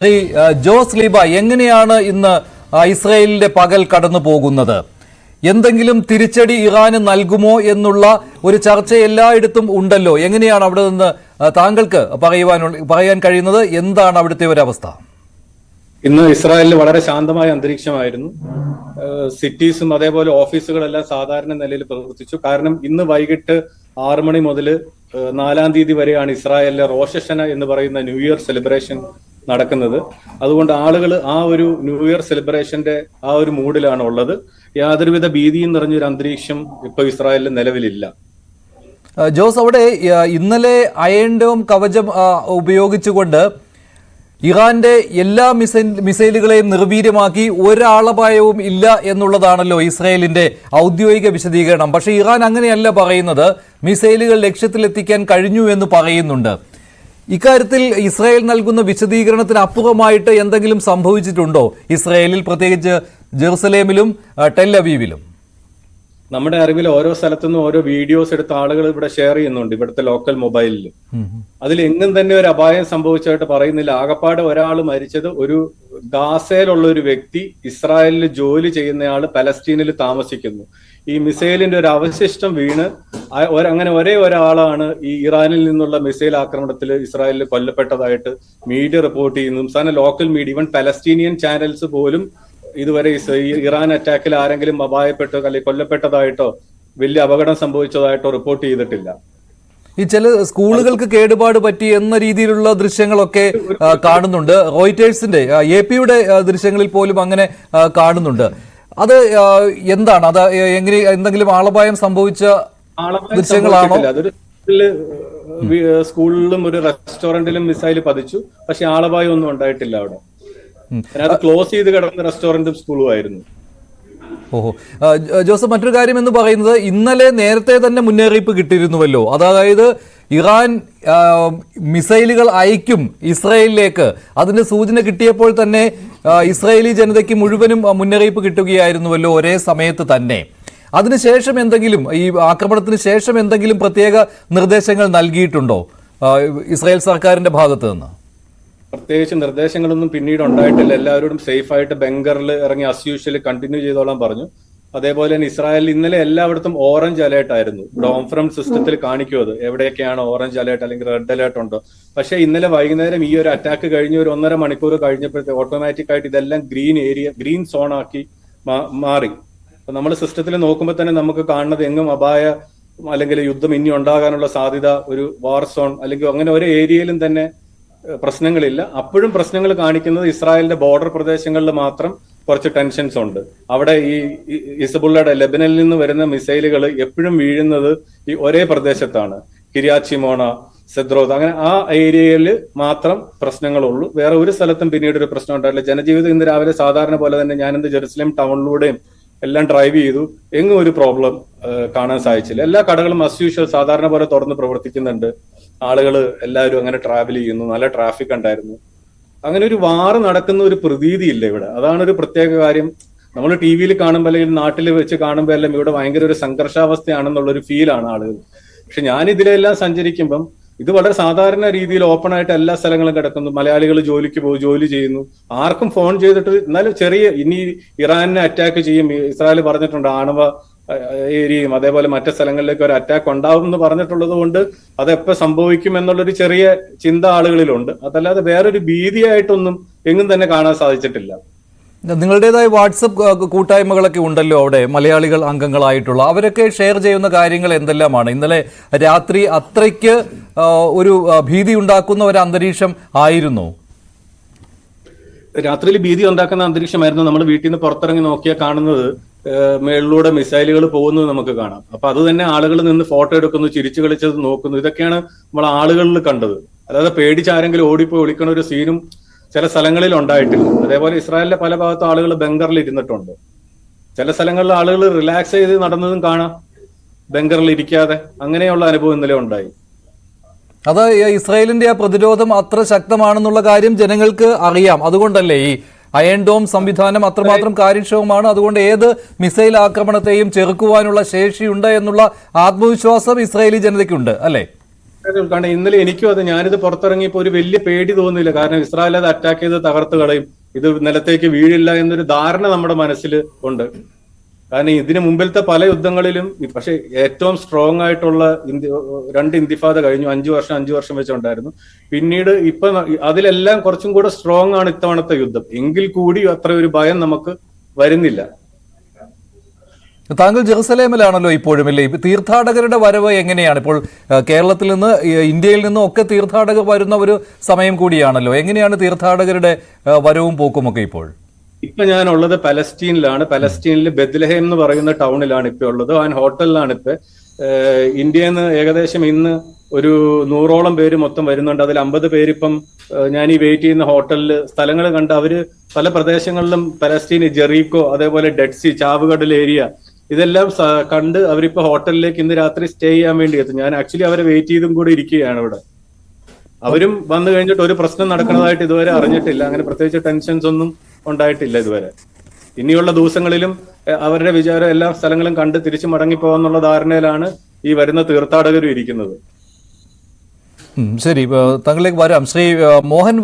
ശ്രീ ജോസ് ലീബ, എങ്ങനെയാണ് ഇന്ന് ഇസ്രയേലിന്റെ പകൽ കടന്നു പോകുന്നത്? എന്തെങ്കിലും തിരിച്ചടി ഇറാന് നൽകുമോ ഒരു ചർച്ച എല്ലായിടത്തും ഉണ്ടല്ലോ. എങ്ങനെയാണ് അവിടെ നിന്ന് താങ്കൾക്ക് പറയാൻ കഴിയുന്നത്? എന്താണ് അവിടുത്തെ ഒരു അവസ്ഥ? ഇന്ന് ഇസ്രായേലിൽ വളരെ ശാന്തമായ അന്തരീക്ഷമായിരുന്നു. സിറ്റീസും അതേപോലെ ഓഫീസുകളെല്ലാം സാധാരണ നിലയിൽ പ്രവർത്തിച്ചു. കാരണം ഇന്ന് വൈകിട്ട് 6 മണി മുതൽ 4-ാം തീയതി വരെയാണ് ഇസ്രായേലിലെ റോഷ് ഹഷന എന്ന് പറയുന്ന ന്യൂ ഇയർ സെലിബ്രേഷൻ നടക്കുന്നത്. അതുകൊണ്ട് ആളുകൾ ആ ഒരു ന്യൂ ഇയർ സെലിബ്രേഷന്റെ ആ ഒരു മൂഡിലാണ് ഉള്ളത്. യാതൊരുവിധ ഭീതിയും നിറഞ്ഞൊരു അന്തരീക്ഷം ഇപ്പൊ ഇസ്രായേലിൽ നിലവിലില്ല. ജോസ്, അവിടെ ഇന്നലെ അയൺ ഡോം കവചം ഉപയോഗിച്ചുകൊണ്ട് ഇറാന്റെ എല്ലാ മിസൈലുകളെയും നിർവീര്യമാക്കി ഒരാളപായവും ഇല്ല എന്നുള്ളതാണല്ലോ ഇസ്രായേലിന്റെ ഔദ്യോഗിക വിശദീകരണം. പക്ഷേ ഇറാൻ അങ്ങനെയല്ല പറയുന്നത്. മിസൈലുകൾ ലക്ഷ്യത്തിലെത്തിക്കാൻ കഴിഞ്ഞു എന്ന് പറയുന്നുണ്ട്. ഇക്കാര്യത്തിൽ ഇസ്രായേൽ നൽകുന്ന വിശദീകരണത്തിന് അപ്പുറമായിട്ട് എന്തെങ്കിലും സംഭവിച്ചിട്ടുണ്ടോ ഇസ്രായേലിൽ, പ്രത്യേകിച്ച് ജെറുസലേമിലും ടെൽ അവീവിലും? നമ്മുടെ അറിവിൽ ഓരോ സ്ഥലത്തുനിന്നും ഓരോ വീഡിയോസ് എടുത്ത ആളുകൾ ഇവിടെ ഷെയർ ചെയ്യുന്നുണ്ട്, ഇവിടുത്തെ ലോക്കൽ മൊബൈലിൽ. അതിൽ എങ്ങും തന്നെ ഒരു അപായം സംഭവിച്ചായിട്ട് പറയുന്നില്ല. ആകപ്പാടെ ഒരാൾ മരിച്ചത്, ഒരു ഗാസയിലുള്ള ഒരു വ്യക്തി ഇസ്രായേലിൽ ജോലി ചെയ്യുന്നയാൾ പലസ്തീനിൽ താമസിക്കുന്നു. ഈ മിസൈലിന്റെ ഒരു അവശിഷ്ടം വീണ് അങ്ങനെ ഒരേ ഒരാളാണ് ഈ ഇറാനിൽ നിന്നുള്ള മിസൈൽ ആക്രമണത്തിൽ ഇസ്രായേലിൽ കൊല്ലപ്പെട്ടതായിട്ട് മീഡിയ റിപ്പോർട്ട് ചെയ്യുന്നു. സംസ്ഥാന local media, even Palestinian channels പോലും ഇതുവരെ ഇറാൻ അറ്റാക്കിൽ ആരെങ്കിലും അപായപ്പെട്ടോ അല്ലെങ്കിൽ കൊല്ലപ്പെട്ടതായിട്ടോ വലിയ അപകടം സംഭവിച്ചതായിട്ടോ റിപ്പോർട്ട് ചെയ്തിട്ടില്ല. ഈ ചില സ്കൂളുകൾക്ക് കേടുപാട് പറ്റി എന്ന രീതിയിലുള്ള ദൃശ്യങ്ങളൊക്കെ കാണുന്നുണ്ട്. റോയിറ്റേഴ്സിന്റെ AP-യുടെ ദൃശ്യങ്ങളിൽ പോലും അങ്ങനെ കാണുന്നുണ്ട്. അത് എന്താണ്? അത് എങ്ങനെ, എന്തെങ്കിലും ആളപായം സംഭവിച്ച ദൃശ്യങ്ങളാണോ? അതൊരു സ്കൂളിലും ഒരു റെസ്റ്റോറന്റിലും മിസൈൽ പതിച്ചു, പക്ഷെ ആളപായം ഒന്നും ഉണ്ടായിട്ടില്ല. അവിടെ അത് ക്ലോസ് ചെയ്ത് കിടന്ന റെസ്റ്റോറന്റും സ്കൂളും ആയിരുന്നു. ഓഹോ, ജോസഫ്, മറ്റൊരു കാര്യം എന്ന് പറയുന്നത്, ഇന്നലെ നേരത്തെ തന്നെ മുന്നറിയിപ്പ് കിട്ടിയിരുന്നുവല്ലോ. അതായത് ഇറാൻ മിസൈലുകൾ അയക്കും ഇസ്രായേലിലേക്ക്. അതിന്റെ സൂചന കിട്ടിയപ്പോൾ തന്നെ ഇസ്രായേലി ജനതയ്ക്ക് മുഴുവനും മുന്നറിയിപ്പ് കിട്ടുകയായിരുന്നുവല്ലോ ഒരേ സമയത്ത് തന്നെ. അതിനുശേഷം എന്തെങ്കിലും, ഈ ആക്രമണത്തിന് ശേഷം എന്തെങ്കിലും പ്രത്യേക നിർദ്ദേശങ്ങൾ നൽകിയിട്ടുണ്ടോ ഇസ്രായേൽ സർക്കാരിന്റെ ഭാഗത്ത് നിന്ന്? പ്രത്യേകിച്ച് നിർദ്ദേശങ്ങളൊന്നും പിന്നീട് ഉണ്ടായിട്ടില്ല. എല്ലാവരോടും സേഫ് ആയിട്ട് ബങ്കറിൽ ഇറങ്ങി അസ്യൂഷ്വൽ കണ്ടിന്യൂ ചെയ്തോളാൻ പറഞ്ഞു. അതേപോലെ തന്നെ ഇസ്രായേലിൽ ഇന്നലെ എല്ലായിടത്തും ഓറഞ്ച് അലേർട്ട് ആയിരുന്നു. ഡോം ഫ്രം സിസ്റ്റത്തിൽ കാണിക്കും അത് എവിടെയൊക്കെയാണ് ഓറഞ്ച് അലേർട്ട് അല്ലെങ്കിൽ റെഡ് അലേർട്ട് ഉണ്ടോ. പക്ഷെ ഇന്നലെ വൈകുന്നേരം ഈ ഒരു അറ്റാക്ക് കഴിഞ്ഞ് ഒരു 1.5 മണിക്കൂർ കഴിഞ്ഞപ്പോഴത്തെ ഓട്ടോമാറ്റിക് ആയിട്ട് ഇതെല്ലാം ഗ്രീൻ സോൺ ആക്കി മാറി. അപ്പൊ നമ്മൾ സിസ്റ്റത്തിൽ നോക്കുമ്പോൾ തന്നെ നമുക്ക് കാണുന്നത് എങ്ങും അപായ അല്ലെങ്കിൽ യുദ്ധം ഇനി ഉണ്ടാകാനുള്ള സാധ്യത, ഒരു വാർ സോൺ അല്ലെങ്കിൽ അങ്ങനെ ഒരു ഏരിയയിലും തന്നെ പ്രശ്നങ്ങളില്ല. അപ്പോഴും പ്രശ്നങ്ങൾ കാണിക്കുന്നത് ഇസ്രായേലിന്റെ ബോർഡർ പ്രദേശങ്ങളിൽ മാത്രം കുറച്ച് ടെൻഷൻസ് ഉണ്ട്. അവിടെ ഈ ഹിസ്ബുള്ളയുടെ ലെബനനിൽ നിന്ന് വരുന്ന മിസൈലുകൾ എപ്പോഴും വീഴുന്നത് ഈ ഒരേ പ്രദേശത്താണ്. കിര്യാത് ഷിമോണ, സെദ്രോത്ത്, അങ്ങനെ ആ ഏരിയയിൽ മാത്രം പ്രശ്നങ്ങളുള്ളൂ. വേറെ ഒരു സ്ഥലത്തും പിന്നീട് ഒരു പ്രശ്നം ഉണ്ടായില്ല. ജനജീവിതം ഇന്ന് രാവിലെ സാധാരണ പോലെ തന്നെ ഞാനിന്ന് ജെറുസലേം ടൗണിലൂടെയും എല്ലാം ഡ്രൈവ് ചെയ്തു. എങ്ങും ഒരു പ്രോബ്ലം കാണാൻ സാധിച്ചില്ല. എല്ലാ കടകളും അസ് യൂഷ്വൽ സാധാരണ പോലെ തുറന്ന് പ്രവർത്തിക്കുന്നുണ്ട്. ആളുകൾ എല്ലാവരും അങ്ങനെ ട്രാവൽ ചെയ്യുന്നു. നല്ല ട്രാഫിക് ഉണ്ടായിരുന്നു. അങ്ങനെ ഒരു വാറ് നടക്കുന്ന ഒരു പ്രതീതി ഇല്ല ഇവിടെ. അതാണ് ഒരു പ്രത്യേക കാര്യം. നമ്മൾ TV-യിൽ കാണുമ്പോൾ അല്ലെങ്കിൽ നാട്ടിൽ വെച്ച് കാണുമ്പോൾ എല്ലാം ഇവിടെ ഭയങ്കര ഒരു സംഘർഷാവസ്ഥയാണെന്നുള്ള ഒരു ഫീലാണ് ആളുകൾ. പക്ഷെ ഞാൻ ഇതിലെല്ലാം സഞ്ചരിക്കുമ്പം ഇത് വളരെ സാധാരണ രീതിയിൽ ഓപ്പൺ ആയിട്ട് എല്ലാ സ്ഥലങ്ങളും കിടക്കുന്നു. മലയാളികൾ ജോലിക്ക് പോകും, ജോലി ചെയ്യുന്നു. ആർക്കും ഫോൺ ചെയ്തിട്ട്, എന്നാലും ഇനി ഇറാനെ അറ്റാക്ക് ചെയ്യും, ഇസ്രായേൽ പറഞ്ഞിട്ടുണ്ട് ആണവ ഏരിയയും അതേപോലെ മറ്റു സ്ഥലങ്ങളിലേക്ക് ഒരു അറ്റാക്ക് ഉണ്ടാവും എന്ന് പറഞ്ഞിട്ടുള്ളത് കൊണ്ട് അതെപ്പോ സംഭവിക്കും എന്നുള്ളൊരു ചെറിയ ചിന്ത ആളുകളിലുണ്ട്. അതല്ലാതെ വേറൊരു ഭീതിയായിട്ടൊന്നും എങ്ങും തന്നെ കാണാൻ സാധിച്ചിട്ടില്ല. നിങ്ങളുടേതായ വാട്സപ്പ് കൂട്ടായ്മകളൊക്കെ ഉണ്ടല്ലോ അവിടെ, മലയാളികൾ അംഗങ്ങളായിട്ടുള്ള, അവരൊക്കെ ഷെയർ ചെയ്യുന്ന കാര്യങ്ങൾ എന്തെല്ലാമാണ്? ഇന്നലെ രാത്രി അത്രയ്ക്ക് ഒരു ഭീതി ഉണ്ടാക്കുന്ന ഒരു അന്തരീക്ഷം ആയിരുന്നു? രാത്രിയിൽ ഭീതി ഉണ്ടാക്കുന്ന അന്തരീക്ഷമായിരുന്നു. നമ്മൾ വീട്ടിൽ നിന്ന് പുറത്തിറങ്ങി നോക്കിയാൽ കാണുന്നത് മേളിലൂടെ മിസൈലുകൾ പോകുന്നത് നമുക്ക് കാണാം. അപ്പൊ അത് തന്നെ ആളുകൾ നിന്ന് ഫോട്ടോ എടുക്കുന്നു, ചിരിച്ചു കളിച്ചത് നോക്കുന്നു. ഇതൊക്കെയാണ് നമ്മൾ ആളുകളിൽ കണ്ടത്. അതായത് പേടിച്ചാരെങ്കിലും ഓടിപ്പോയി ഒളിക്കണ ഒരു സീനും ചില സ്ഥലങ്ങളിൽ ഉണ്ടായിട്ടില്ല. അതേപോലെ ഇസ്രായേലിലെ പല ഭാഗത്തും ആളുകൾ ബങ്കറിൽ ഇരുന്നിട്ടുണ്ട്. ചില സ്ഥലങ്ങളിൽ ആളുകൾ റിലാക്സ് ചെയ്ത് നടന്നതും കാണാം, ബങ്കറിൽ ഇരിക്കാതെ. അങ്ങനെയുള്ള അനുഭവം ഇന്നലെ ഉണ്ടായി. അത് ഇസ്രായേലിന്റെ ആ പ്രതിരോധം അത്ര ശക്തമാണെന്നുള്ള കാര്യം ജനങ്ങൾക്ക് അറിയാം. അതുകൊണ്ടല്ലേ ഈ അയൺ ഡോം സംവിധാനം അത്രമാത്രം കാര്യക്ഷമമാണ്. അതുകൊണ്ട് ഏത് മിസൈൽ ആക്രമണത്തെയും ചെറുക്കുവാനുള്ള ശേഷിയുണ്ട് എന്നുള്ള ആത്മവിശ്വാസം ഇസ്രായേലി ജനതയ്ക്കുണ്ട്, അല്ലേ? കാരണം ഇന്നലെ എനിക്കും അത് ഞാനിത് പുറത്തിറങ്ങിയപ്പോ ഒരു വലിയ പേടി തോന്നുന്നില്ല. കാരണം ഇസ്രായേൽ അത് അറ്റാക്ക് ചെയ്ത് തകർത്ത് കളയും, ഇത് നിലത്തേക്ക് വീഴില്ല എന്നൊരു ധാരണ നമ്മുടെ മനസ്സിൽ ഉണ്ട്. കാരണം ഇതിനു മുമ്പിലത്തെ പല യുദ്ധങ്ങളിലും പക്ഷെ ഏറ്റവും സ്ട്രോങ് ആയിട്ടുള്ള രണ്ട് ഇന്തിഫാദ കഴിഞ്ഞു, 5 വർഷം വെച്ചുണ്ടായിരുന്നു. പിന്നീട് ഇപ്പൊ അതിലെല്ലാം കുറച്ചും കൂടെ സ്ട്രോങ് ആണ് ഇത്തവണത്തെ യുദ്ധം. എങ്കിൽ കൂടി അത്ര ഒരു ഭയം നമുക്ക് വരുന്നില്ല. താങ്കൾ ജെറുസലേമിലാണല്ലോ ഇപ്പോഴും, അല്ലേ? തീർത്ഥാടകരുടെ വരവ് എങ്ങനെയാണ് ഇപ്പോൾ? കേരളത്തിൽ നിന്ന്, ഇന്ത്യയിൽ നിന്നും ഒക്കെ തീർത്ഥാടകർ വരുന്ന ഒരു സമയം കൂടിയാണല്ലോ. എങ്ങനെയാണ് തീർത്ഥാടകരുടെ വരവും പോക്കുമൊക്കെ ഇപ്പോൾ? ഇപ്പൊ ഞാൻ ഉള്ളത് പലസ്തീനിലാണ്. പലസ്തീനിൽ ബെത്ലഹേം എന്ന് പറയുന്ന ടൗണിലാണ് ഇപ്പൊ ഉള്ളത്. ആ ഹോട്ടലിലാണ് ഇപ്പൊ. ഇന്ത്യയിൽ നിന്ന് ഏകദേശം ഇന്ന് ഒരു 100ഓളം പേര് മൊത്തം വരുന്നുണ്ട്. അതിൽ 50 പേരിപ്പം ഞാൻ ഈ വെയിറ്റ് ചെയ്യുന്ന ഹോട്ടലിൽ സ്ഥലങ്ങൾ കണ്ട് അവര് പല പ്രദേശങ്ങളിലും പലസ്തീൻ, ജെറീക്കോ, അതേപോലെ ഡെഡ് സീ, ചാവുകടൽ ഏരിയ, ഇതെല്ലാം കണ്ട് അവരിപ്പോ ഹോട്ടലിലേക്ക് ഇന്ന് രാത്രി സ്റ്റേ ചെയ്യാൻ വേണ്ടി എത്തും. ഞാൻ ആക്ച്വലി അവരെ വെയിറ്റ് ചെയ്തും കൂടി ഇരിക്കുകയാണ് ഇവിടെ. അവരും വന്നു കഴിഞ്ഞിട്ട് ഒരു പ്രശ്നം നടക്കുന്നതായിട്ട് ഇതുവരെ അറിഞ്ഞിട്ടില്ല. അങ്ങനെ പ്രത്യേകിച്ച് ടെൻഷൻസ് ഒന്നും ഉണ്ടായിട്ടില്ല ഇതുവരെ. ഇനിയുള്ള ദിവസങ്ങളിലും അവരുടെ വിചാരം എല്ലാ സ്ഥലങ്ങളും കണ്ട് തിരിച്ചു മടങ്ങിപ്പോകാന്നുള്ള ധാരണയിലാണ് ഈ വരുന്ന തീർത്ഥാടകരും ഇരിക്കുന്നത്. ശരി, താങ്കളിലേക്ക് വരാം. ശ്രീ മോഹൻ